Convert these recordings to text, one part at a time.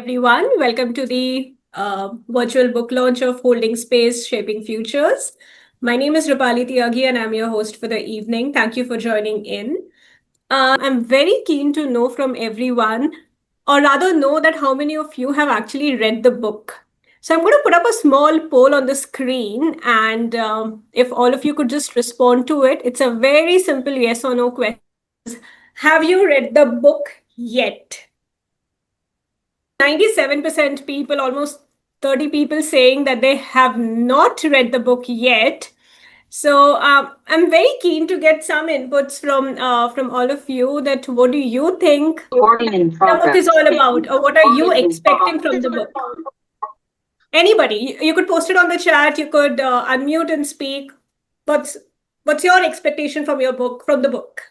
everyone. Welcome to the virtual book launch of Holding Space, Shaping Futures. My name is Rupali Tyagi and I'm your host for the evening. Thank you for joining in. I'm very keen to know from everyone, or rather know that how many of you have actually read the book. So I'm going to put up a small poll on the screen, and if all of you could just respond to it. It's a very simple yes or no question. Have you read the book yet? 97% people, almost 30 people saying that they have not read the book yet. So I'm very keen to get some inputs from all of you. That what do you think the book is all about, or what are you expecting from the book? Anybody, you could post it on the chat. You could unmute and speak. What's your expectation from your book, from the book?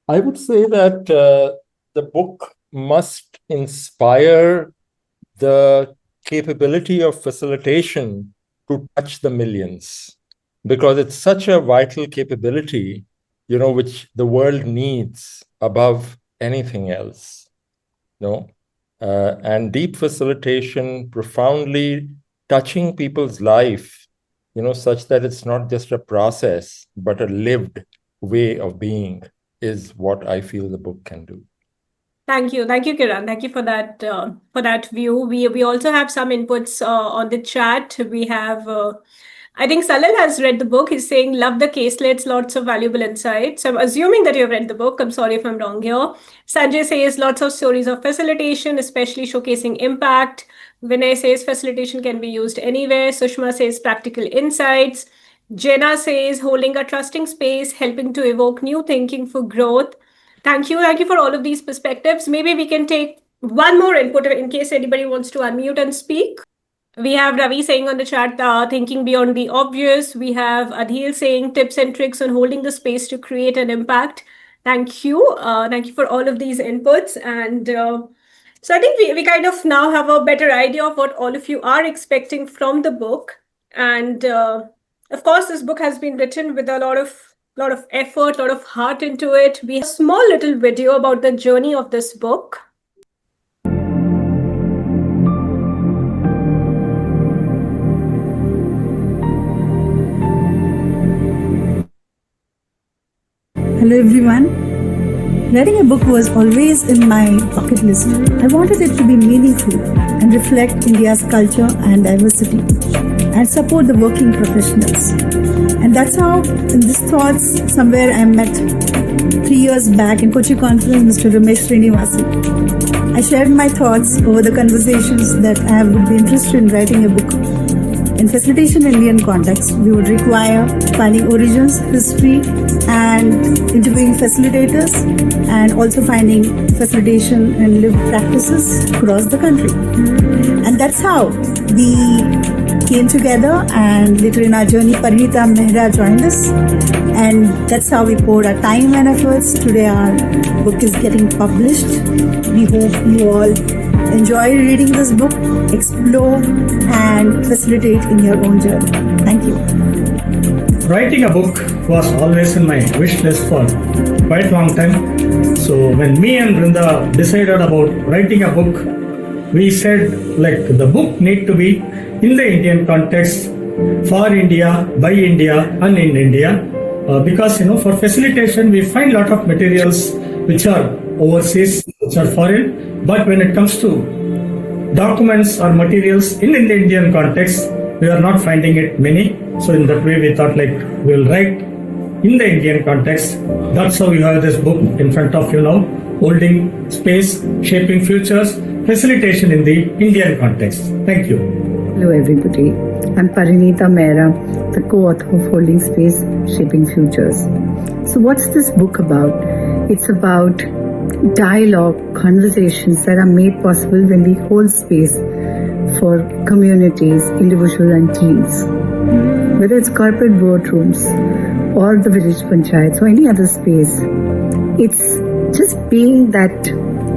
I would say that the book must inspire the capability of facilitation to touch the millions, because it's such a vital capability, which the world needs above anything else. And deep facilitation, profoundly touching people's life, such that it's not just a process, but a lived way of being, is what I feel the book can do. Thank you, Kiran. Thank you for that view. We also have some inputs on the chat. We have, I think Salil has read the book. He's saying, love the caselets, lots of valuable insights. So I'm assuming that you've read the book. I'm sorry if I'm wrong here. Sanjay says lots of stories of facilitation, especially showcasing impact. Vinay says facilitation can be used anywhere. Sushma says practical insights. Jenna says holding a trusting space, helping to evoke new thinking for growth. Thank you for all of these perspectives. Maybe we can take one more input in case anybody wants to unmute and speak. We have Ravi saying on the chat, thinking beyond the obvious. We have Adhil saying tips and tricks on holding the space to create an impact. Thank you. Thank you for all of these inputs. And so I think we kind of now have a better idea of what all of you are expecting from the book. And of course, this book has been written with a lot of effort, a lot of heart into it. We have a small little video about the journey of this book. Hello everyone. Writing a book was always in my bucket list. I wanted it to be meaningful and reflect India's culture and diversity and support the working professionals. And that's how, in these thoughts, somewhere I met 3 years back in Kochi conference, Mr. Ramesh Srinivasan. I shared my thoughts over the conversations that I would be interested in writing a book. In facilitation Indian context, we would require finding origins, history, and interviewing facilitators, and also finding facilitation and lived practices across the country. And that's how we came together, and later in our journey, Parineeta and Mehra joined us, and that's how we poured our time and efforts. Today our book is getting published. We hope you all enjoy reading this book, explore and facilitate in your own journey. Thank you. Writing a book was always in my wish list for quite a long time. So when me and Brunda decided about writing a book, we said the book need to be in the Indian context, for India, by India and in India. Because for facilitation we find a lot of materials which are overseas, which are foreign, but when it comes to documents or materials in the Indian context, we are not finding it many. So in that way we thought we'll write in the Indian context. That's how we have this book in front of you now, Holding Space, Shaping Futures, Facilitation in the Indian context. Thank you. Hello everybody, I'm Parineeta Mehra, the co-author of Holding Space, Shaping Futures. So what's this book about? It's about dialogue, conversations that are made possible when we hold space for communities, individuals and teams. Whether it's corporate boardrooms or the village panchayats or any other space, it's just being that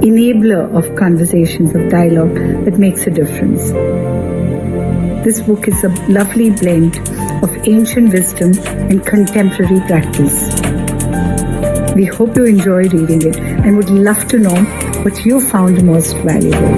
enabler of conversations, of dialogue that makes a difference. This book is a lovely blend of ancient wisdom and contemporary practice. We hope you enjoy reading it and would love to know what you found most valuable.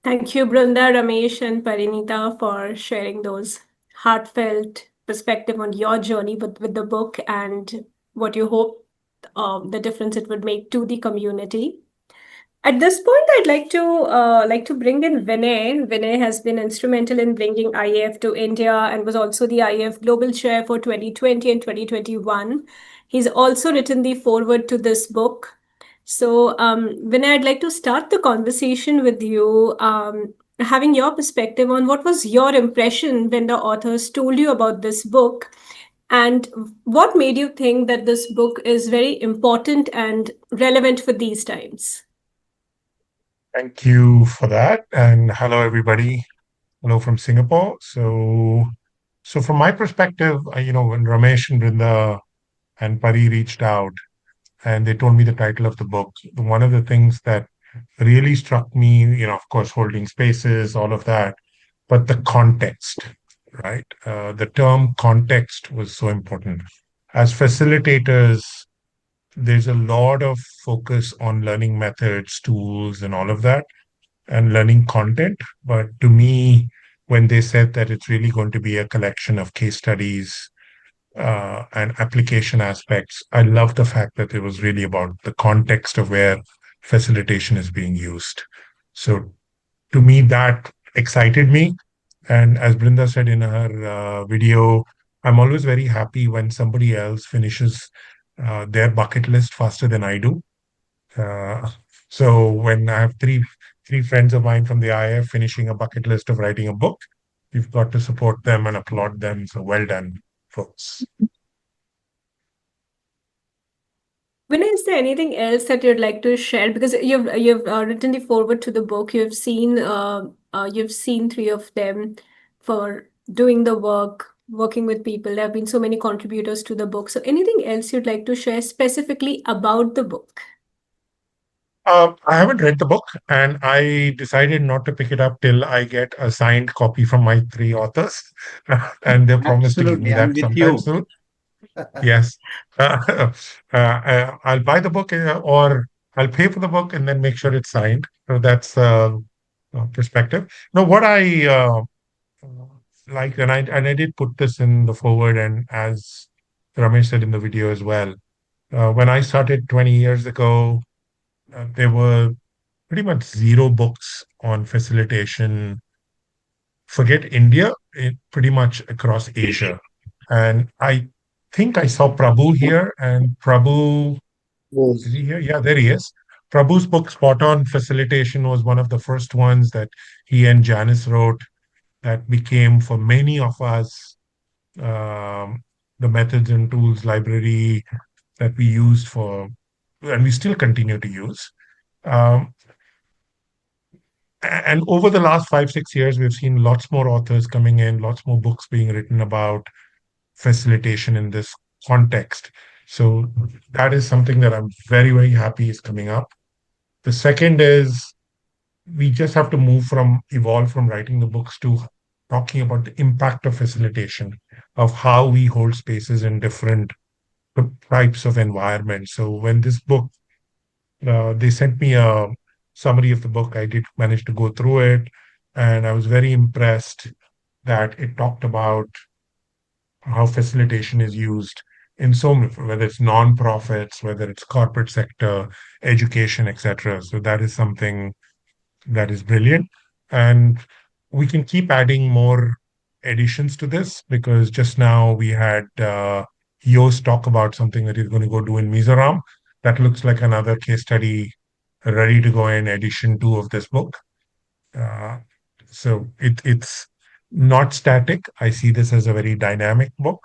Thank you, Brunda, Ramesh, and Parineeta, for sharing those heartfelt perspective on your journey with the book and what you hope the difference it would make to the community. At this point, I'd like to bring in Vinay. Vinay has been instrumental in bringing IAF to India and was also the IAF Global Chair for 2020 and 2021. He's also written the foreword to this book. So, Vinay, I'd like to start the conversation with you, having your perspective on what was your impression when the authors told you about this book, and what made you think that this book is very important and relevant for these times. Thank you for that. And hello, everybody. Hello from Singapore. So from my perspective, when Ramesh and Brunda and Pari reached out and they told me the title of the book, one of the things that really struck me, of course, holding spaces, all of that, but the context, right? The term context was so important. As facilitators, there's a lot of focus on learning methods, tools, and all of that, and learning content. But to me, when they said that it's really going to be a collection of case studies and application aspects, I love the fact that it was really about the context of where facilitation is being used. So to me, that excited me. And as Brinda said in her video, I'm always very happy when somebody else finishes their bucket list faster than I do. So when I have three friends of mine from the IF finishing a bucket list of writing a book, you've got to support them and applaud them. So well done, folks. Vinay, is there anything else that you'd like to share? Because you've written the foreword to the book. You've seen three of them for doing the work, working with people. There have been so many contributors to the book. So anything else you'd like to share specifically about the book? I haven't read the book, and I decided not to pick it up till I get a signed copy from my three authors, and they promised to give me Absolutely, I'm that with sometime you. soon. Yes. I'll buy the book or I'll pay for the book and then make sure it's signed. So that's perspective. Now, what I like, and I did put this in the forward, and as Ramesh said in the video as well, when I started 20 years ago, there were pretty much zero books on facilitation. Forget India, pretty much across Asia. And I think I saw Prabhu here, and Prabhu, is he here? Yeah, there he is. Prabhu's book, Spot On Facilitation, was one of the first ones that he and Janice wrote that became, for many of us, the methods and tools library that we used for, and we still continue to use. And over the last 5-6 years, we've seen lots more authors coming in, lots more books being written about facilitation in this context. So that is something that I'm very, very happy is coming up. The second is we just have to evolve from writing the books to talking about the impact of facilitation, of how we hold spaces in different types of environments. So when this book, they sent me a summary of the book, I did manage to go through it, and I was very impressed that it talked about how facilitation is used in so many, whether it's non-profits, whether it's corporate sector, education, etc. So that is something that is brilliant. And we can keep adding more additions to this, because just now we had Yost talk about something that he's going to go do in Mizoram. That looks like another case study ready to go in edition 2 of this book. So it's not static. I see this as a very dynamic book.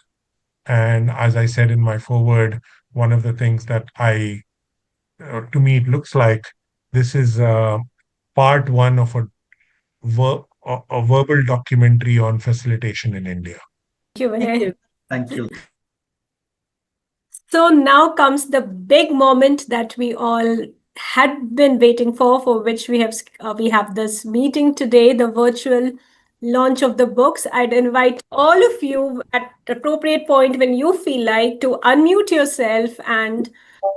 And as I said in my foreword, one of the things that to me, it looks like this is part one of a verbal documentary on facilitation in India. Thank you, Vinay. Thank you. So now comes the big moment that we all had been waiting for which we have this meeting today, the virtual launch of the books. I'd invite all of you at the appropriate point when you feel like to unmute yourself and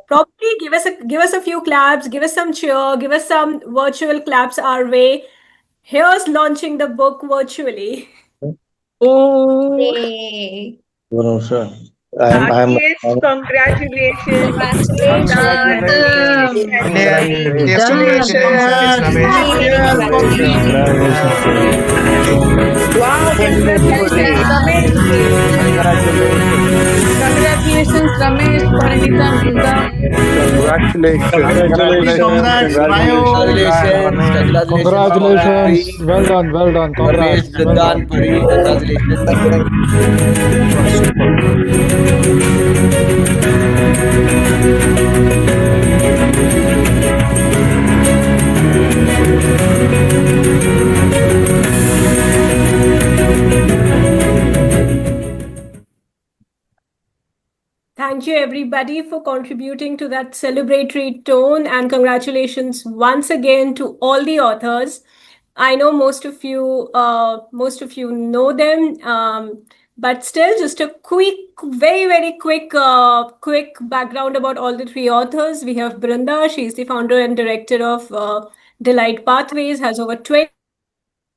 probably give us a few claps, give us some cheer, give us some virtual claps our way. Here's launching the book virtually. Yay. Rakesh, congratulations. Congratulations. Wow, congratulations, Ramesh. Congratulations, Ramesh, Parineeta, Brunda. Congratulations. Well done. Congrats. Well done. Thank you, everybody, for contributing to that celebratory tone, and congratulations once again to all the authors. I know most of you know them, but still, just a very quick background about all the three authors. We have Brunda. She's the founder and director of Delight Pathways, has over 20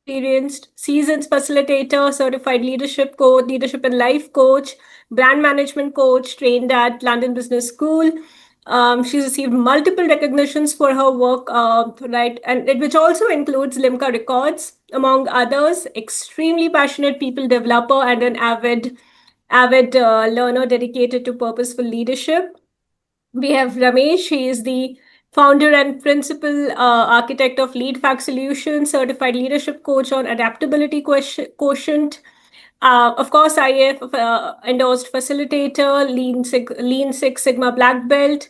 experienced, seasoned facilitator, certified leadership coach, leadership and life coach, brand management coach, trained at London Business School. She's received multiple recognitions for her work, which also includes Limca Records, among others. Extremely passionate people developer and an avid learner dedicated to purposeful leadership. We have Ramesh. He is the founder and principal architect of LeadFac Solutions, certified leadership coach on adaptability quotient. Of course, IF endorsed facilitator, Lean Six Sigma Black Belt,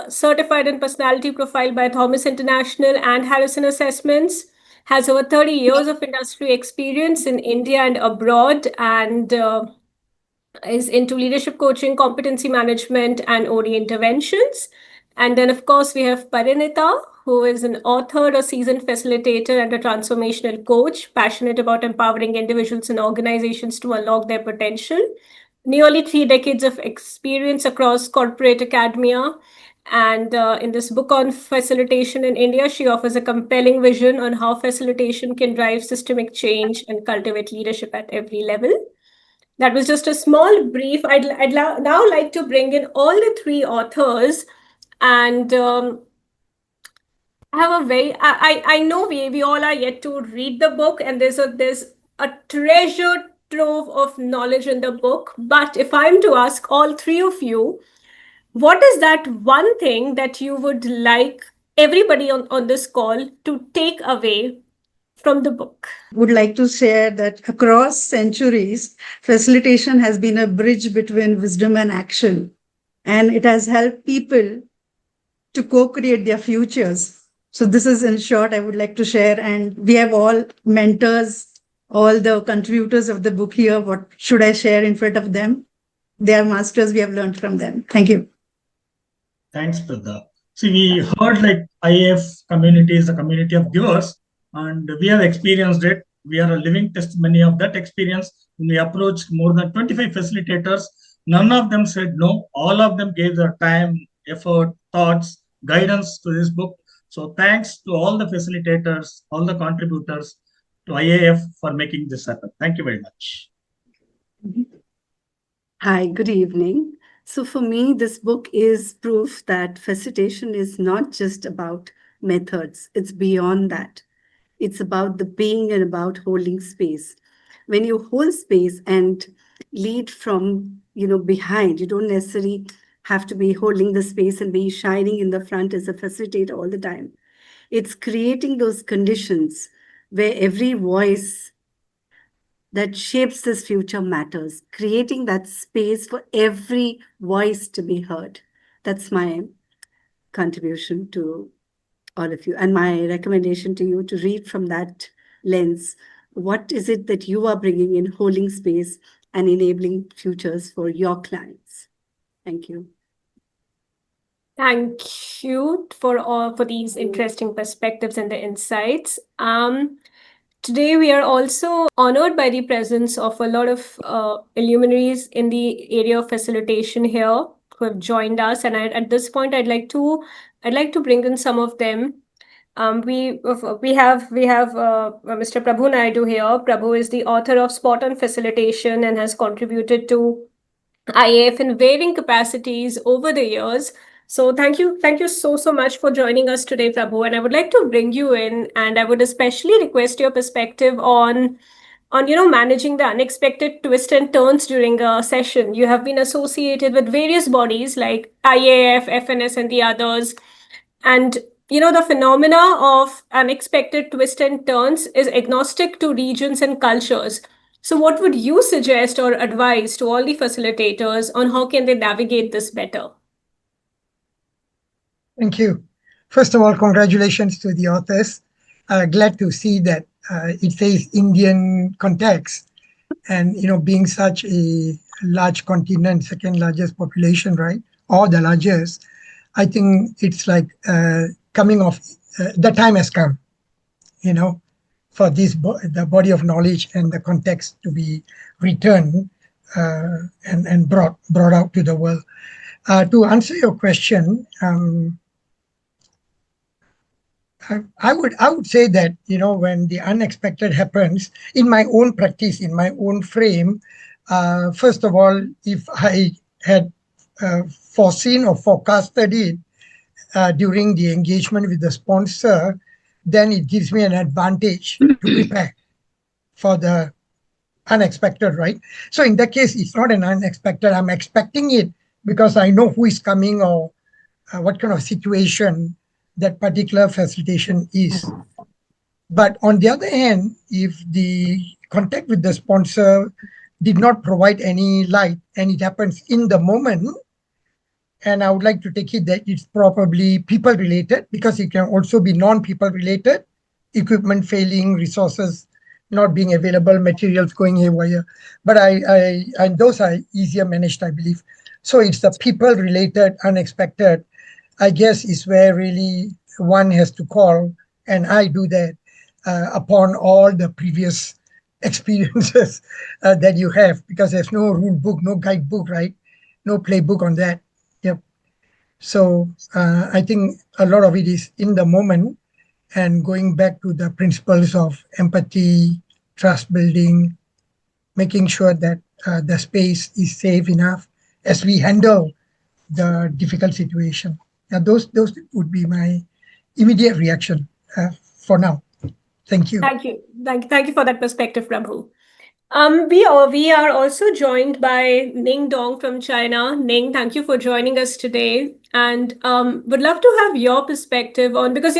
certified in personality profile by Thomas International and Harrison Assessments. Has over 30 years of industry experience in India and abroad, and is into leadership coaching, competency management, and OD interventions. And then, of course, we have Parineeta, who is an author, a seasoned facilitator, and a transformational coach, passionate about empowering individuals and organizations to unlock their potential. Nearly 3 decades of experience across corporate academia. And in this book on facilitation in India, she offers a compelling vision on how facilitation can drive systemic change and cultivate leadership at every level. That was just a small brief. I'd now like to bring in all the 3 authors, and I know we all are yet to read the book, and there's a treasure trove of knowledge in the book. But if I'm to ask all 3 of you, what is that one thing that you would like everybody on this call to take away from the book? Would like to share that across centuries, facilitation has been a bridge between wisdom and action, and it has helped people to co-create their futures. So this is, in short, I would like to share, and we have all mentors, all the contributors of the book here. What should I share in front of them? They are masters. We have learned from them. Thank you. Thanks, Brunda. See, we heard like IAF community is a community of givers, and we have experienced it. We are a living testimony of that experience. When we approached more than 25 facilitators, none of them said no. All of them gave their time, effort, thoughts, guidance to this book. So thanks to all the facilitators, all the contributors, to IAF for making this happen. Thank you very much. Hi, good evening. So, for me, this book is proof that facilitation is not just about methods, it's beyond that. It's about the being and about holding space. When you hold space and lead from, behind, you don't necessarily have to be holding the space and be shining in the front as a facilitator all the time. It's creating those conditions where every voice that shapes this future matters, creating that space for every voice to be heard. That's my contribution to all of you, and my recommendation to you to read from that lens. What is it that you are bringing in, holding space and enabling futures for your clients? Thank you. Thank you for these interesting perspectives and the insights. Today we are also honored by the presence of a lot of illuminaries in the area of facilitation here who have joined us, and at this point I'd like to bring in some of them. We have Mr. Prabhu Naidu here. Prabhu is the author of Spot on Facilitation and has contributed to IAF in varying capacities over the years. So thank you so much for joining us today, Prabhu. And I would like to bring you in, and I would especially request your perspective on managing the unexpected twists and turns during a session. You have been associated with various bodies like IAF, FNS, and the others, and the phenomena of unexpected twists and turns is agnostic to regions and cultures. So what would you suggest or advise to all the facilitators on how can they navigate this better? Thank you. First of all, congratulations to the authors. Glad to see that it says Indian context, and being such a large continent, second largest population, right, or the largest, I think it's like coming off. The time has come, for this the body of knowledge and the context to be returned and brought out to the world. To answer your question, I would say that when the unexpected happens in my own practice, in my own frame, first of all, if I had foreseen or forecasted it during the engagement with the sponsor, then it gives me an advantage to prepare for the unexpected, right? So in that case, it's not an unexpected. I'm expecting it because I know who is coming or what kind of situation that particular facilitation is. But on the other hand, if the contact with the sponsor did not provide any light and it happens in the moment, and I would like to take it that it's probably people related, because it can also be non-people related, equipment failing, resources not being available, materials going haywire. But and those are easier managed, I believe. So it's the people related, unexpected, I guess, is where really one has to call, and I do that upon all the previous experiences that you have, because there's no rule book, no guidebook, right? No playbook on that. Yep. So I think a lot of it is in the moment, and going back to the principles of empathy, trust building, making sure that the space is safe enough as we handle the difficult situation. Now, those would be my immediate reaction for now. Thank you. Thank you for that perspective, Prabhu. We are also joined by Ning Dong from China. Ning, thank you for joining us today, and would love to have your perspective on, because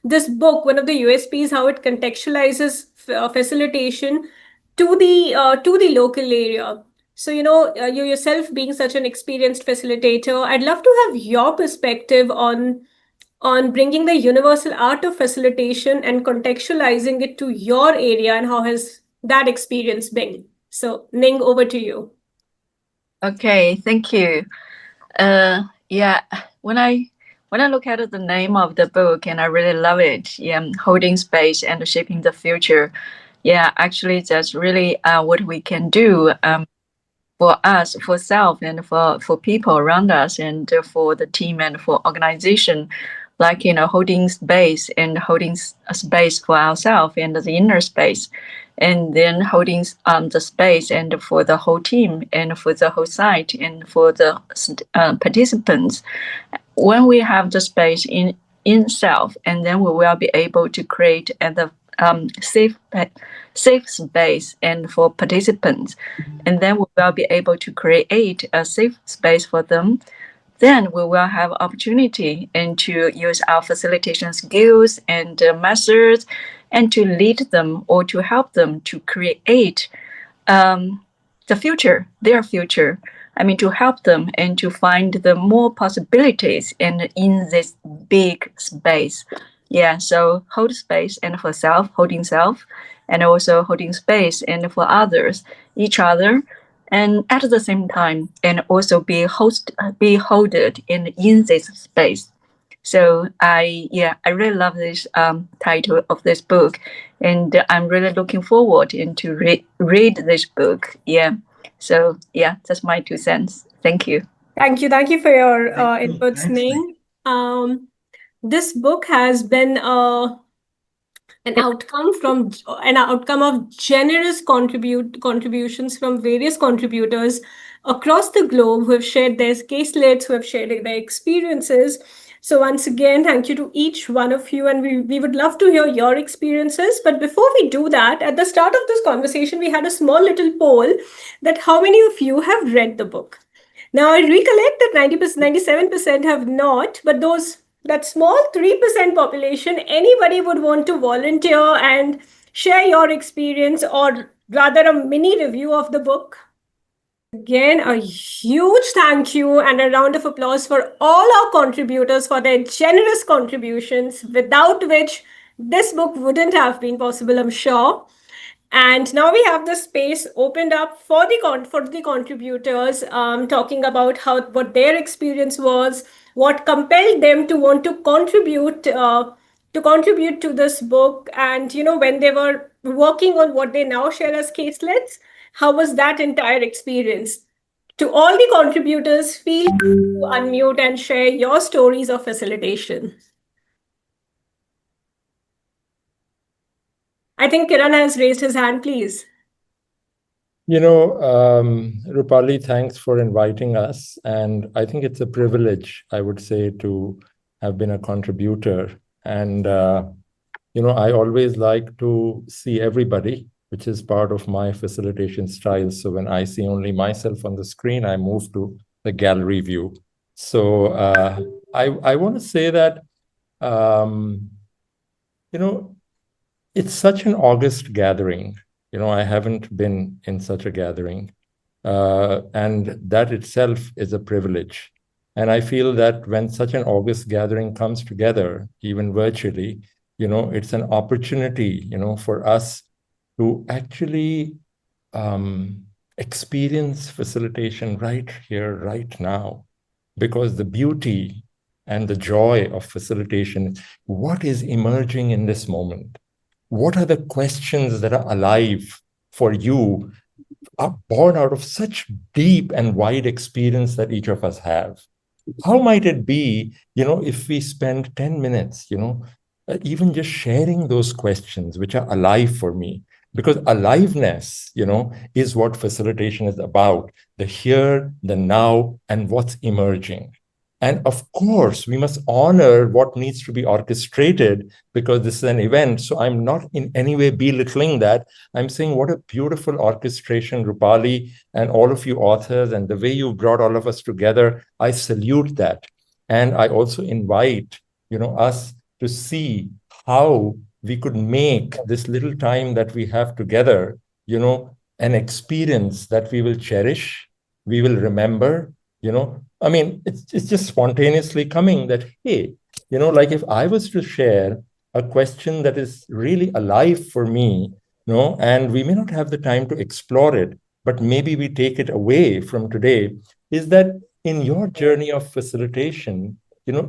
this book, one of the USPs, how it contextualizes facilitation to the local area. So you yourself being such an experienced facilitator, I'd love to have your perspective on bringing the universal art of facilitation and contextualizing it to your area, and how has that experience been? So, Ning, over to you. Okay, thank you. Yeah, when I look at the name of the book, and I really love it, holding space and shaping the future. Yeah, actually, that's really what we can do for us, for self, and for people around us, and for the team and for organization. Like holding space and holding a space for ourselves and the inner space, and then holding the space and for the whole team and for the whole site and for the participants. When we have the space in self, and then we will be able to create the safe space and for participants, and then we will be able to create a safe space for them. Then we will have opportunity and to use our facilitation skills and methods and to lead them or to help them to create the future, their future. I mean, to help them and to find the more possibilities in this big space. Yeah, so hold space and for self, holding self, and also holding space and for others, each other, and at the same time, and also be holded in this space. So I really love this title of this book, and I'm really looking forward to read this book. Yeah. So yeah, that's my 2 cents. Thank you. Thank you for your Thank you. inputs, Thanks, Ning. This book has been an outcome of generous contributions from various contributors across the globe who have shared their caselets, who have shared their experiences. So once again, thank you to each one of you, and we would love to hear your experiences. But before we do that, at the start of this conversation, we had a small little poll that how many of you have read the book? Now, I recollect that 90%, 97% have not, but that small 3% population, anybody would want to volunteer and share your experience or rather a mini review of the book? Again, a huge thank you and a round of applause for all our contributors for their generous contributions, without which this book wouldn't have been possible, I'm sure. And now we have the space opened up for the contributors, talking about what their experience was, what compelled them to want to contribute to this book, and when they were working on what they now share as caselets, how was that entire experience? To all the contributors, feel free to unmute and share your stories of facilitation. I think Kiran has raised his hand, please. Rupali, thanks for inviting us. And I think it's a privilege, I would say, to have been a contributor. And, I always like to see everybody, which is part of my facilitation style. So when I see only myself on the screen, I move to the gallery view. So I want to say that, it's such an august gathering. I haven't been in such a gathering. And that itself is a privilege. And I feel that when such an august gathering comes together, even virtually, it's an opportunity, for us to actually experience facilitation right here, right now. Because the beauty and the joy of facilitation, what is emerging in this moment? What are the questions that are alive for you, are born out of such deep and wide experience that each of us have? How might it be, if we spend 10 minutes, even just sharing those questions, which are alive for me? Because aliveness, is what facilitation is about, the here, the now, and what's emerging. And of course, we must honor what needs to be orchestrated because this is an event. So I'm not in any way belittling that. I'm saying what a beautiful orchestration, Rupali, and all of you authors, and the way you brought all of us together. I salute that. And I also invite, us to see how we could make this little time that we have together, an experience that we will cherish, we will remember, it's just spontaneously coming that, hey, like if I was to share a question that is really alive for me, and we may not have the time to explore it, but maybe we take it away from today, is that in your journey of facilitation,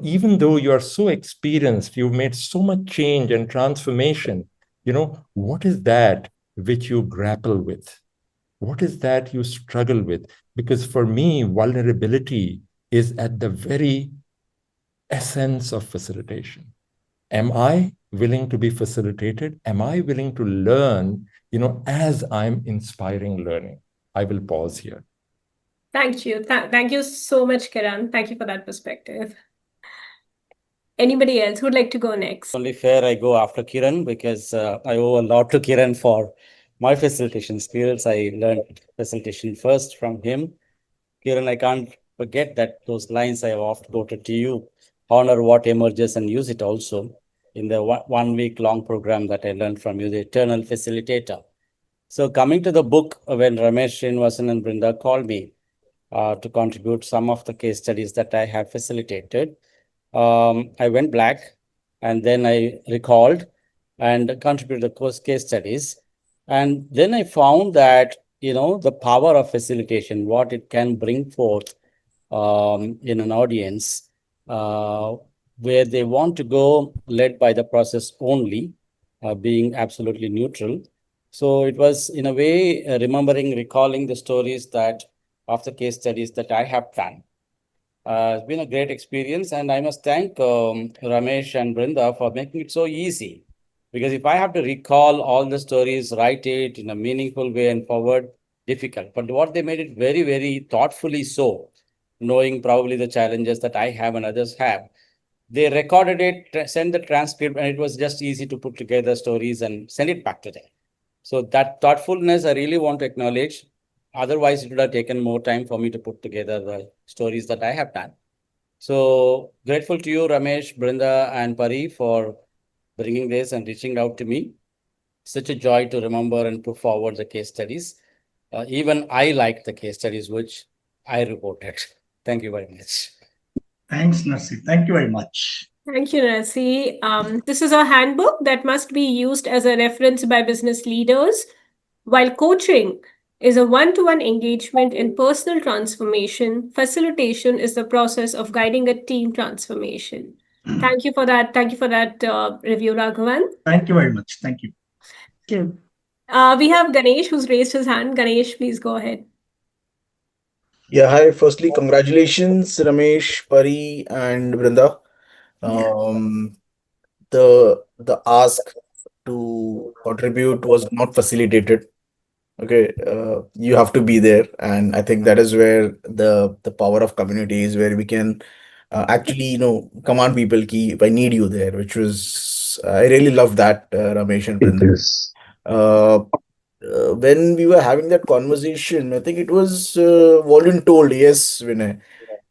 even though you are so experienced, you've made so much change and transformation, what is that which you grapple with? What is that you struggle with? Because for me, vulnerability is at the very essence of facilitation. Am I willing to be facilitated? Am I willing to learn, as I'm inspiring learning? I will pause here. Thank you. Thank you so much, Kiran. Thank you for that perspective. Anybody else who would like to go next? Only fair I go after Kiran because I owe a lot to Kiran for my facilitation skills. I learned facilitation first from him. Kiran, I can't forget that those lines I have oft quoted to you. Honor what emerges and use it also. In the 1 week long program that I learned from you, the eternal facilitator. So coming to the book, when Ramesh, Srinivasan and Brunda called me to contribute some of the case studies that I have facilitated, I went black and then I recalled and contributed the course case studies. And then I found that, the power of facilitation, what it can bring forth in an audience where they want to go led by the process only, being absolutely neutral. So it was in a way recalling the stories that of the case studies that I have done. It's been a great experience, and I must thank Ramesh and Brunda for making it so easy. Because if I have to recall all the stories, write it in a meaningful way and forward, difficult. But what they made it very, very thoughtfully so, knowing probably the challenges that I have and others have. They recorded it, sent the transcript, and it was just easy to put together stories and send it back to them. So that thoughtfulness I really want to acknowledge. Otherwise, it would have taken more time for me to put together the stories that I have done. So grateful to you, Ramesh, Brunda, and Pari for bringing this and reaching out to me. Such a joy to remember and put forward the case studies. Even I like the case studies which I reported. Thank you very much. Thanks, Narsi. Thank you very much. Thank you, Nasi. This is a handbook that must be used as a reference by business leaders, while coaching is a one-to-one engagement in personal transformation. Facilitation is the process of guiding a team transformation. Thank you for that. Thank you for that review, Raghavan. Thank you very much. Thank you. We have Ganesh who's raised his hand. Ganesh, please go ahead. Yeah, hi. Firstly, congratulations, Ramesh, Pari, and Brunda. Um, the ask to contribute was not facilitated. Okay, you have to be there, and I think that is where the power of community is, where we can actually, command people. Ki, if I need you there, which was I really love that, Ramesh and Brunda. When we were having that conversation, I think it was voluntold, yes, Vinay.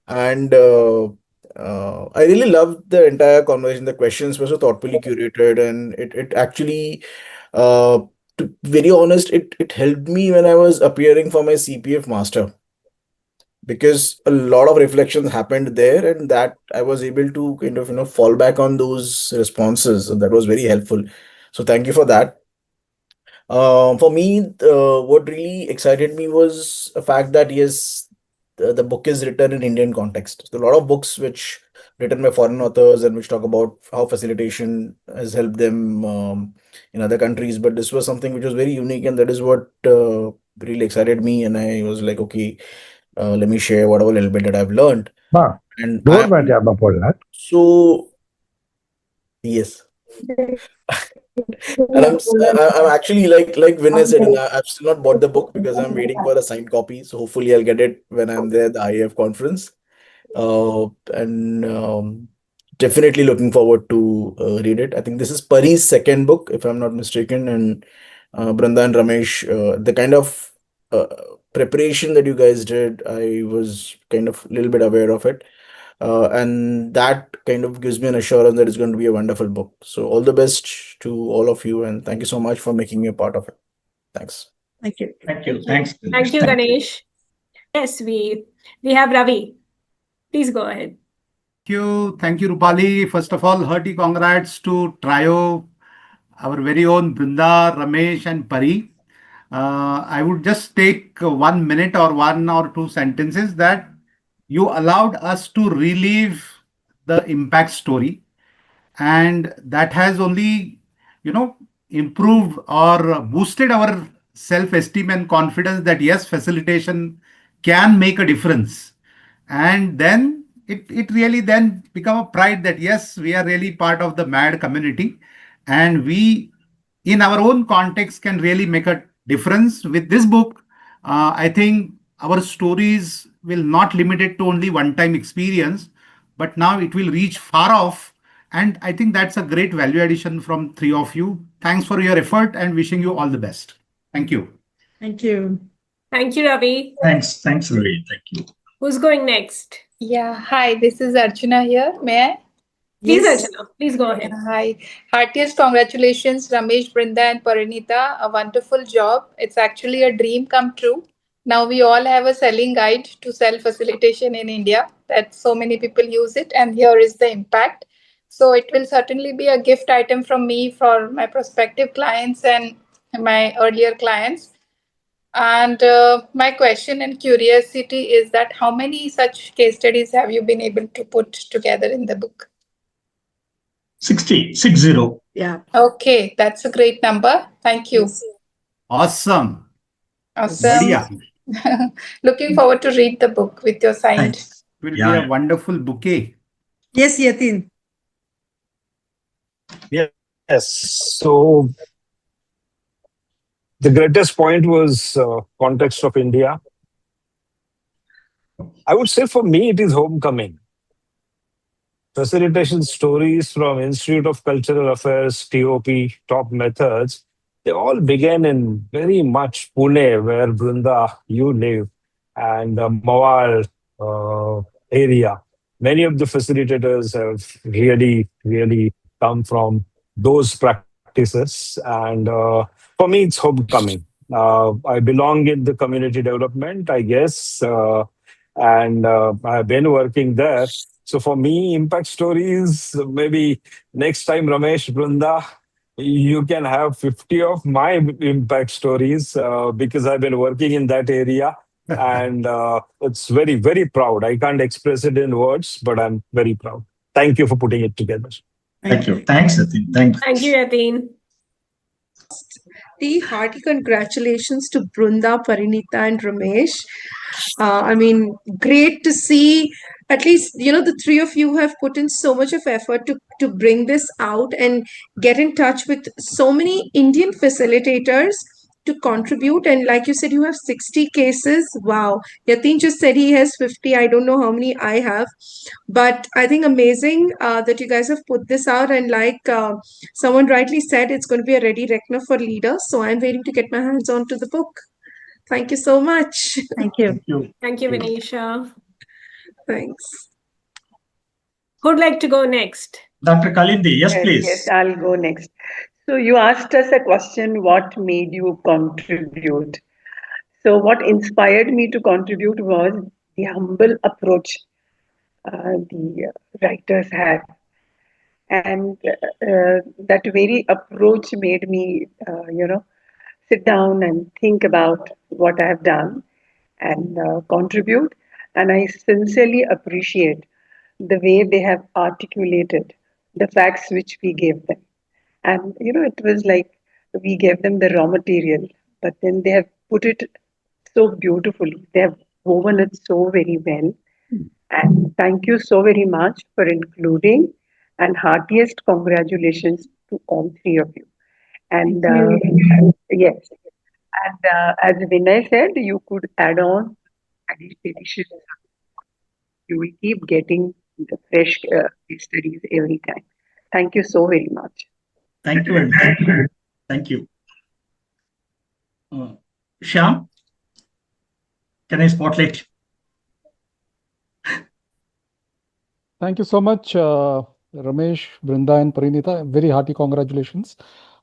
And I really loved the entire conversation. The questions were so thoughtfully curated, and it actually, to be very honest, it helped me when I was appearing for my CPF master, because a lot of reflections happened there, and that I was able to kind of fall back on those responses. So that was very helpful. So thank you for that. For me, what really excited me was the fact that yes, the book is written in Indian context. So a lot of books which written by foreign authors and which talk about how facilitation has helped them in other countries, but this was something which was very unique, and that is what really excited me. And I was like, okay, let me share whatever little bit that I've learned. And so yes. And I'm actually like Vinay said, and I've still not bought the book because I'm waiting for a signed copy. So hopefully I'll get it when I'm there at the IAF conference. And definitely looking forward to read it. I think this is Pari's second book, if I'm not mistaken. And Brunda and Ramesh, the kind of preparation that you guys did, I was kind of a little bit aware of it. And that kind of gives me an assurance that it's going to be a wonderful book. So all the best to all of you, and thank you so much for making me a part of it. Thanks. Thank you. Thank you. Thanks. Thank you, Ganesh. Yes, we have Ravi. Please go ahead. Thank you, Rupali. First of all, hearty congrats to Trio, our very own Brunda, Ramesh, and Pari. I would just take 1 minute or 1 or 2 sentences that you allowed us to relive the impact story, and that has only, improved or boosted our self-esteem and confidence that yes, facilitation can make a difference. And then it really then become a pride that yes, we are really part of the MAD community. and we, in our own context, can really make a difference. With this book, I think our stories will not limit it to only one-time experience, but now it will reach far off. And I think that's a great value addition from three of you. Thanks for your effort and wishing you all the best. Thank you. Thank you. Thank you, Ravi. Thanks, Ravi. Thank you. Who's going next? Yeah, hi, this is Archana here. May I? Please, Yes. Archana, please go ahead. Hi. Heartiest congratulations, Ramesh, Brunda, and Parineeta. A wonderful job. It's actually a dream come true. Now we all have a selling guide to sell facilitation in India, that so many people use it, and here is the impact. So it will certainly be a gift item from me for my prospective clients and my earlier clients. And my question and curiosity is that how many such case studies have you been able to put together in the book? 60. Yeah. Okay, that's a great number. Thank you. Awesome. Awesome. Badhiya. Looking forward to read the book with your signed. Thanks. It will be Yeah. a wonderful bouquet. Yes, Yatin. Yes. So the greatest point was context of India. I would say for me, it is homecoming. Facilitation stories from Institute of Cultural Affairs, TOP, Top Methods, they all began in very much Pune, where Brunda, you live, and Mawal area. Many of the facilitators have really come from those practices. And for me, it's homecoming. I belong in the community development, I guess, and I've been working there. So for me, impact stories, maybe next time, Ramesh, Brunda, you can have 50 of my impact stories because I've been working in that area. And it's very, very proud. I can't express it in words, but I'm very proud. Thank you for putting it together. Thank you. Thanks, Yatin. Thank you, Yatin. Hearty congratulations to Brunda, Parineeta, and Ramesh. I mean, great to see at least, the three of you have put in so much of effort to bring this out and get in touch with so many Indian facilitators to contribute. And like you said, you have 60 cases. Wow. Yatin just said he has 50. I don't know how many I have. But I think amazing that you guys have put this out. And like someone rightly said, it's going to be a ready reckoner for leaders. So I'm waiting to get my hands onto the book. Thank you so much. Thank you. Thank you, Manisha. Thanks. Who'd like to go next? Dr. Kalindi, yes, please. Yes, I'll go next. So you asked us a question, what made you contribute? So what inspired me to contribute was the humble approach the writers had. And that very approach made me, sit down and think about what I have done and contribute. And I sincerely appreciate the way they have articulated the facts which we gave them. And, it was like we gave them the raw material, but then they have put it so beautifully. They have woven it so very well. And thank you so very much for including, and heartiest congratulations to all three of you. And yes, and as Vinay said, you could add on additions. You will keep getting the fresh studies every time. Thank you so very much. Thank you very much. Thank you. Shyam, can I spotlight? Thank you so much, Ramesh, Brunda, and Parineeta. Very hearty congratulations.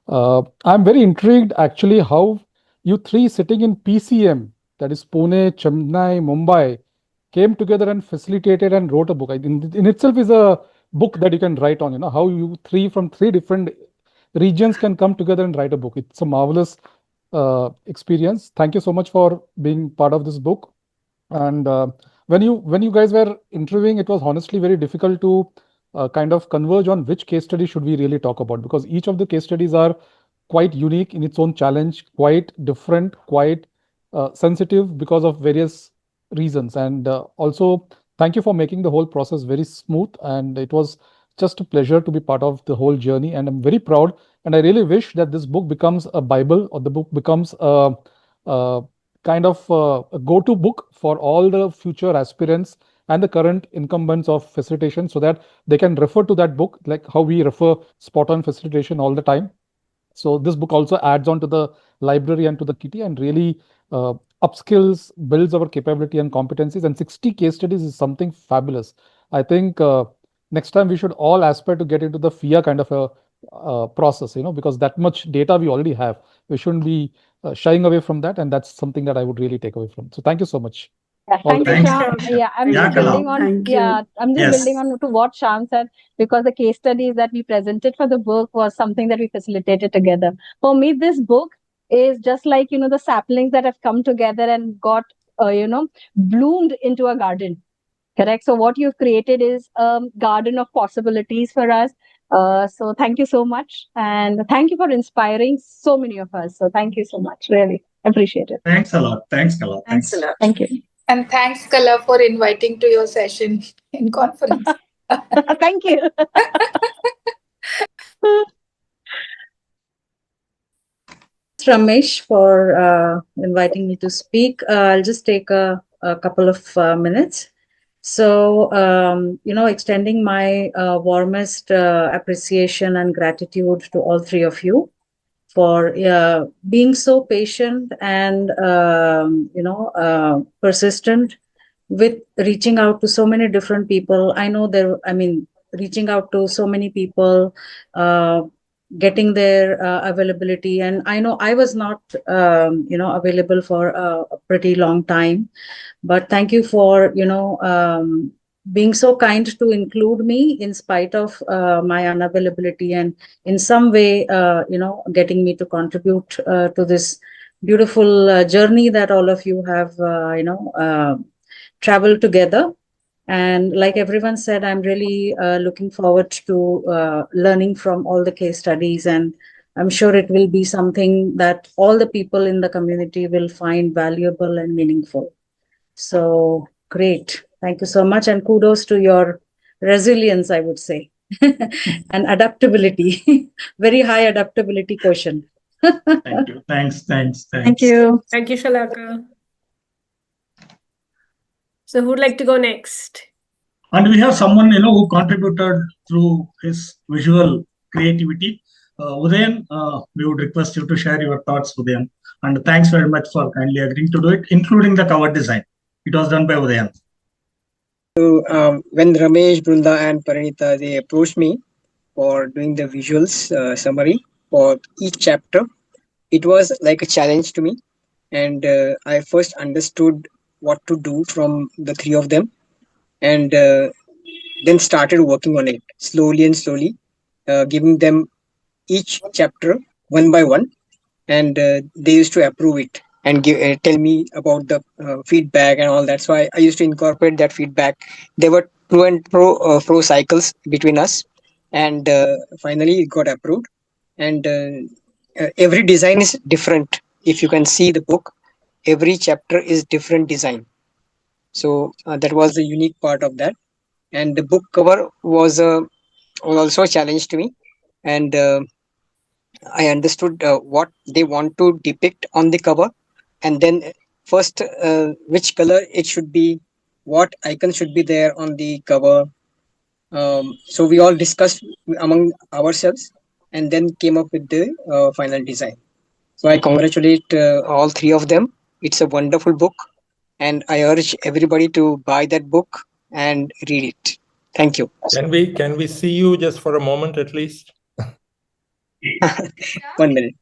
I'm very intrigued actually how you three sitting in PCM, that is Pune, Chennai, Mumbai, came together and facilitated and wrote a book. In itself is a book that you can write on, how you three from three different regions can come together and write a book. It's a marvelous experience. Thank you so much for being part of this book. And when you guys were interviewing, it was honestly very difficult to kind of converge on which case study should we really talk about, because each of the case studies are quite unique in its own challenge, quite different, quite sensitive because of various reasons. And also, thank you for making the whole process very smooth. And it was just a pleasure to be part of the whole journey. And I'm very proud And I really wish that this book becomes a Bible, or the book becomes a kind of a go-to book for all the future aspirants and the current incumbents of facilitation, so that they can refer to that book, like how we refer Spot On Facilitation all the time. So this book also adds on to the library and to the kitty, and really upskills, builds our capability and competencies. And 60 case studies is something fabulous. I think next time we should all aspire to get into the FIA kind of a process, because that much data we already have. We shouldn't be shying away from that, and that's something that I would really take away from. So thank you so much. Yeah, All the thank you, best. Shyam. Yeah, I'm Yeah, just Kala. building on. Thank Yeah, you. I'm just Yes. building on to what Shyam said, because the case studies that we presented for the book was something that we facilitated together. For me, this book is just like the saplings that have come together and got bloomed into a garden. Correct. So what you've created is a garden of possibilities for us. So thank you so much, and thank you for inspiring so many of us. So thank you so much. Really appreciate it. Thanks a lot. Thanks, Kala. Thanks a lot. Thank you. And thanks, Kala, for inviting to your session in conference. Thank you. Ramesh, for inviting me to speak. I'll just take a couple of minutes. So, extending my warmest appreciation and gratitude to all three of you for being so patient and, persistent with reaching out to so many different people. I know reaching out to so many people, getting their availability. And I know I was not, available for a pretty long time, but thank you for, being so kind to include me in spite of my unavailability, and in some way, getting me to contribute to this beautiful journey that all of you have, traveled together. And like everyone said, I'm really looking forward to learning from all the case studies, and I'm sure it will be something that all the people in the community will find valuable and meaningful. So great. Thank you so much. And kudos to your resilience, I would say, and adaptability. Very high adaptability quotient. Thank you. Thanks. Thank you. Thank you, Shalaka. So who'd like to go next? And we have someone who contributed through his visual creativity. Udayan, we would request you to share your thoughts, Udayan. And thanks very much for kindly agreeing to do it, including the cover design. It was done by Udayan. So when Ramesh, Brunda, and Parineeta, they approached me for doing the visuals summary for each chapter, it was like a challenge to me. And I first understood what to do from the three of them, and then started working on it slowly and slowly, giving them each chapter one by one, and they used to approve it and tell me about the feedback and all that. So I used to incorporate that feedback. There were pro cycles between us, and finally it got approved. And every design is different. If you can see the book, every chapter is different design. So that was the unique part of that. And the book cover was also a challenge to me, and I understood what they want to depict on the cover, and then first which color it should be, what icon should be there on the cover. So we all discussed among ourselves, and then came up with the final design. So I congratulate all three of them. It's a wonderful book, and I urge everybody to buy that book and read it. Thank you. Can we see you just for a moment at least? 1 minute.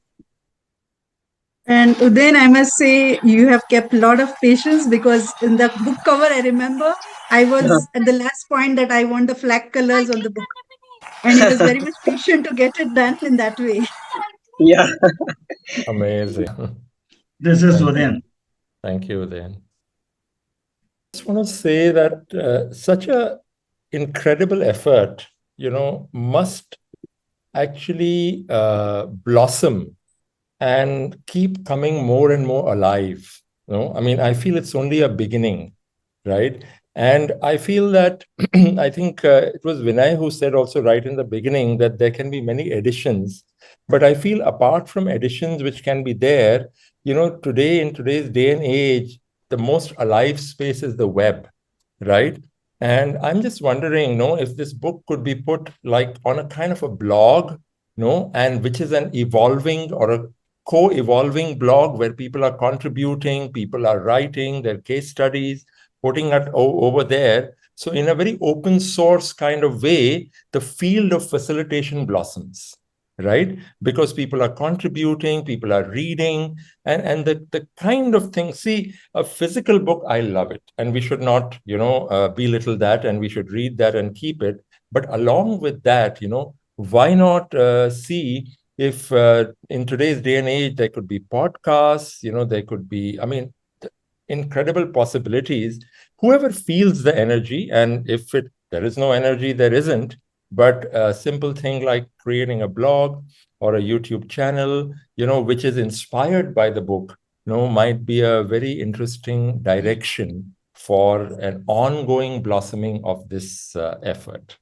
And then I must say you have kept a lot of patience, because in the book cover, I remember I was at the last point that I want the flag colors on the book. And it was very much patient to get it done in that way. Yeah. Amazing. This is Thank Udayan. you. Thank you, Udayan. I just want to say that such a incredible effort, must actually blossom and keep coming more and more alive. I mean, I feel it's only a beginning, right? And I feel that, I think it was Vinay who said also right in the beginning that there can be many editions. But I feel apart from editions which can be there, today in today's day and age, the most alive space is the web, right? And I'm just wondering, if this book could be put like on a kind of a blog, and which is an evolving or a co-evolving blog where people are contributing, people are writing their case studies, putting it over there. So in a very open source kind of way, the field of facilitation blossoms, right? Because people are contributing, people are reading, and the kind of thing. See, a physical book, I love it. And we should not, belittle that, and we should read that and keep it. But along with that, why not see if in today's day and age, there could be podcasts, there could be, incredible possibilities. Whoever feels the energy, and if there is no energy, there isn't. But a simple thing like creating a blog or a YouTube channel, which is inspired by the book, might be a very interesting direction for an ongoing blossoming of this effort.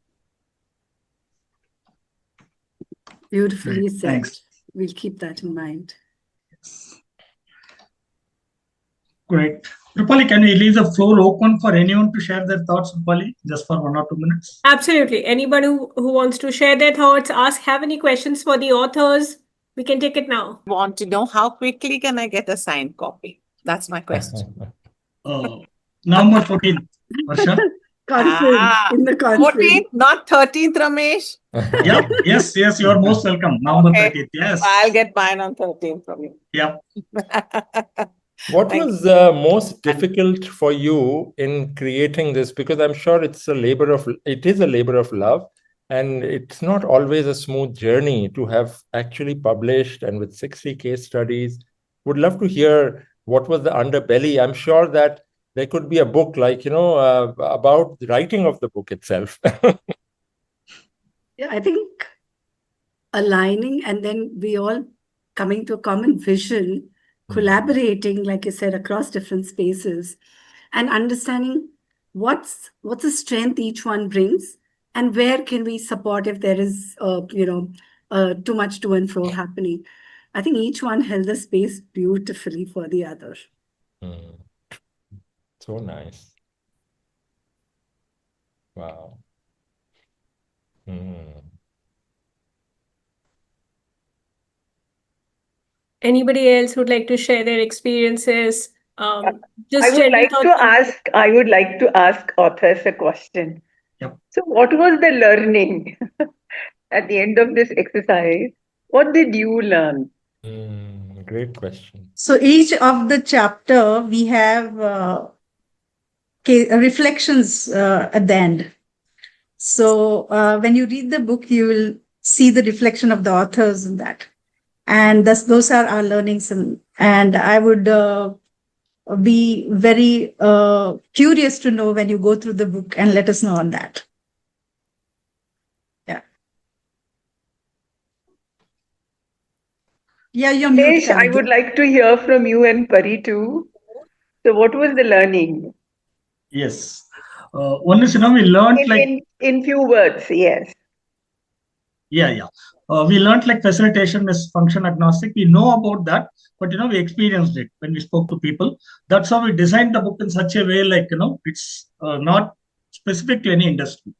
Beautifully said. Thanks. We'll keep that in mind. Great. Rupali, can we leave the floor open for anyone to share their thoughts, Rupali, just for 1 or 2 minutes? Absolutely. Anybody who wants to share their thoughts, have any questions for the authors, we can take it now. Want to know how quickly can I get a signed copy? That's my question. November 14th, Varsha. In the conference. 14th, not 13th, Ramesh. Yep. Yes, you are most welcome. November 30th. Yes. I'll get mine on 13th from you. Yep. What was most difficult for you in creating this? Because I'm sure it is a labor of love, and it's not always a smooth journey to have actually published, and with 60 case studies. Would love to hear what was the underbelly. I'm sure that there could be a book like, about the writing of the book itself. Yeah, I think aligning and then we all coming to a common vision, collaborating, like you said, across different spaces, and understanding what's the strength each one brings and where can we support if there is, too much to and fro happening. I think each one held the space beautifully for the other. So nice. Wow. Anybody else who'd like to share their experiences? I would like to ask authors a question. Yep. So what was the learning at the end of this exercise? What did you learn? Great question. So each of the chapter, we have reflections at the end. So when you read the book, you will see the reflection of the authors in that. And those are our learnings. And I would be very curious to know when you go through the book and let us know on that. Yeah, you're mute. I would like to hear from you and Pari too. So what was the learning? Yes. One is, we learned in few words, yes. Yeah. We learned facilitation is function agnostic. We know about that, but we experienced it when we spoke to people. That's how we designed the book in such a way, it's not specific to any industry.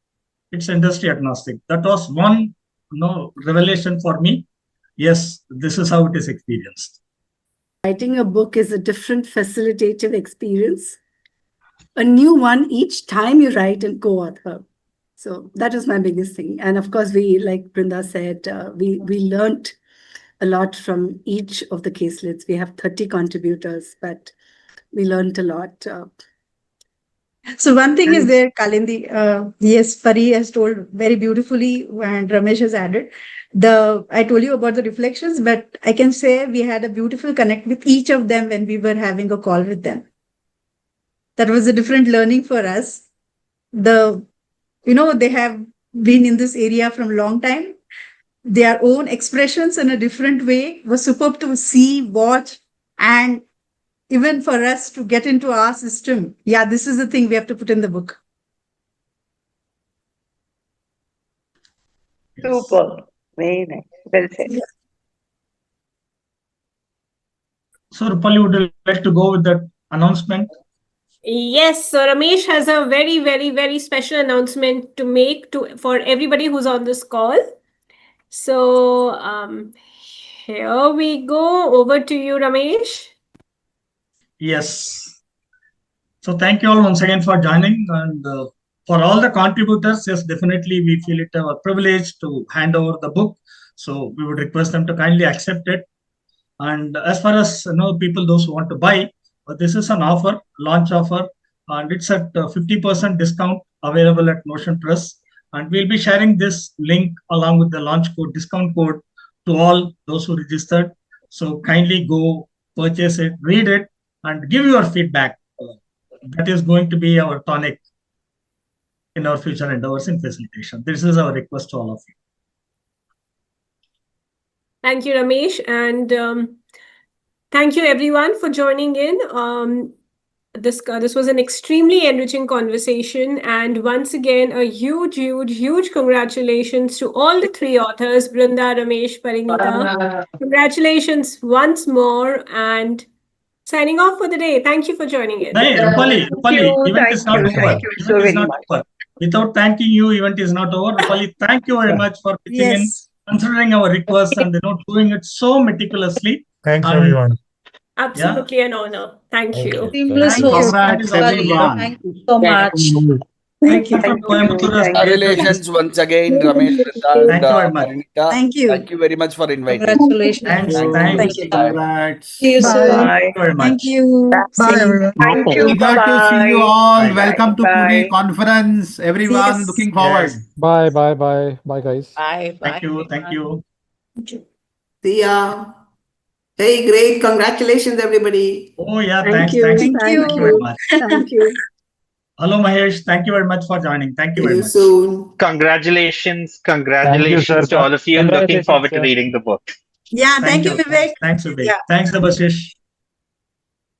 It's industry agnostic. That was one, revelation for me. Yes, this is how it is experienced. Writing a book is a different facilitative experience. A new one each time you write and co-author. So that is my biggest thing. And of course, we, like Brunda said, we learned a lot from each of the caselets. We have 30 contributors, but we learned a lot. So one thing is there, Kalindi. Yes, Pari has told very beautifully, and Ramesh has added. I told you about the reflections, but I can say we had a beautiful connect with each of them when we were having a call with them. That was a different learning for us. They have been in this area from a long time. Their own expressions in a different way was superb to see, watch, and even for us to get into our system. Yeah, this is the thing we have to put in the book. Super. Very nice. Well said. Yeah. So, Rupali, would you like to go with that announcement? Yes, so Ramesh has a very, very, very special announcement to make for everybody who's on this call. So here we go. Over to you, Ramesh. Yes. So thank you all once again for joining, and for all the contributors, yes, definitely we feel it our privilege to hand over the book. So we would request them to kindly accept it. And as far as people, those who want to buy, this is an offer, launch offer, and it's at 50% discount available at Notion Press. And we'll be sharing this link along with the launch code, discount code, to all those who registered. So kindly go purchase it, read it, and give your feedback. That is going to be our tonic in our future endeavors in facilitation. This is our request to all of you. Thank you, Ramesh, and thank you everyone for joining in. This was an extremely enriching conversation, and once again, a huge, huge, huge congratulations to all the three authors, Brunda, Ramesh, Parineeta. Congratulations once more, and signing off for the day. Thank you for joining in. Hey, Rupali, event is not over. Thank you so very much. Without thanking you, event is not over. Rupali, thank you very much for pitching in, considering our request, and doing it so meticulously. Thanks, everyone. Absolutely an honor. Thank you. Congrats, everyone. Thank you so much. Thank you from Coimbatore. Congratulations once again, Ramesh, Thank you very much. Parineeta. Thank you. Thank you very much for inviting. Congratulations. Thank you. Congrats. See you soon. Thank you very much. Thank you. Bye, everyone. Thank you. Eager to see you Bye-bye. all. Bye. Welcome to Bye. Pune conference. Everyone Yes. looking forward. Yes. Bye, bye, bye. Bye, guys. Bye. Thank you. Thank you. See ya. Hey, great. Congratulations, everybody. Oh, yeah. Thank Thanks. you. Thanks. Thank Thank you very much. Thank you. Hello, Mahesh. Thank you very much for joining. Thank you See very you much. soon. Congratulations. Thank you, Congratulations sir. to all of you. Looking Congratulations, forward to sir. reading the book. Yeah, thank you, Vivek. Thanks, Vivek. Yeah. Thanks, Debashish.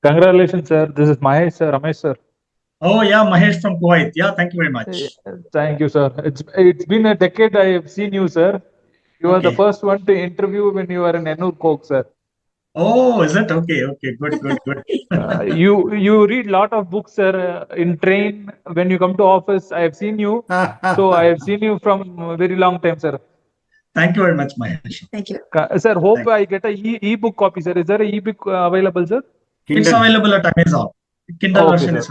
Congratulations, sir. This is Mahesh, sir. Ramesh, sir. Oh, yeah. Mahesh from Kuwait. Yeah. Thank you very much. Thank you, sir. It's been a decade I have seen you, sir. You are the Okay. first one to interview when you were in Ennur Coke, sir. Oh, is it? Okay. Okay. Good, good, good. You read lot of books, sir. In train, when you come to office, I have seen you. So I have seen you from a very long time, sir. Thank you very much, Mahesh. Thank you. Sir, hope I get a e-book copy, sir. Is there a e-book available, sir? It's available at Amazon. Kindle Okay, version sir. is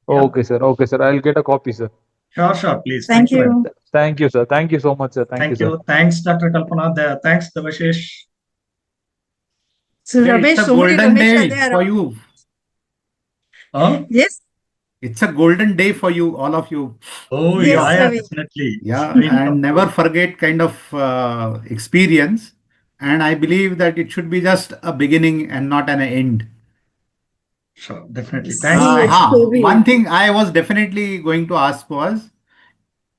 available. Okay, sir. Okay, sir. I'll get a copy, sir. Sure, sure. Please. Thank very you. much. Thank you, sir. Thank you so much, sir. Thank you, Thank sir. you. Thanks, Dr. Kalpana. Thanks, Debashish. So, Yeah, Ramesh, it's a so many golden Ramesh are day there. for you. Huh? Yes. It's a golden day for you, all of you. Oh, Yes, yeah, Ravi. definitely. Yeah, Very and never forget kind of experience. And I believe that it should be just a beginning and not an end. Sure, definitely. Thanks. One thing I was definitely going to ask was,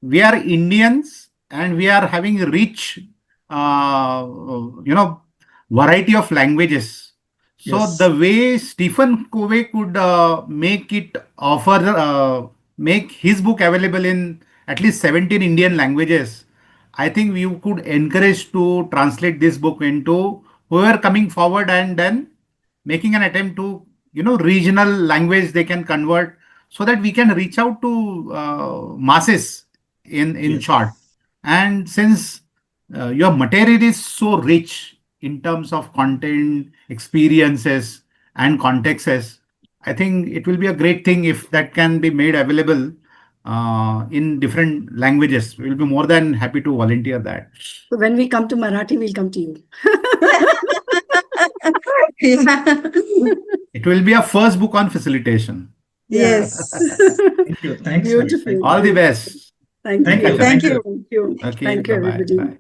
we are Indians and we are having rich, variety of languages. So Yes. the way Stephen Covey could make his book available in at least 17 Indian languages, I think we could encourage to translate this book into whoever coming forward and then making an attempt to, regional language they can convert so that we can reach out to masses in short. And since your material is so rich in terms of content, experiences, and contexts, I think it will be a great thing if that can be made available in different languages. We will be more than happy to volunteer that. So when we come to Marathi, we'll come to you. It will be a first book on facilitation. Yes. Thank you. Thanks. Beautiful. All the best. Thank Thank you. you. Thank Thank you. Okay, Thank you, bye-bye. everybody. Bye.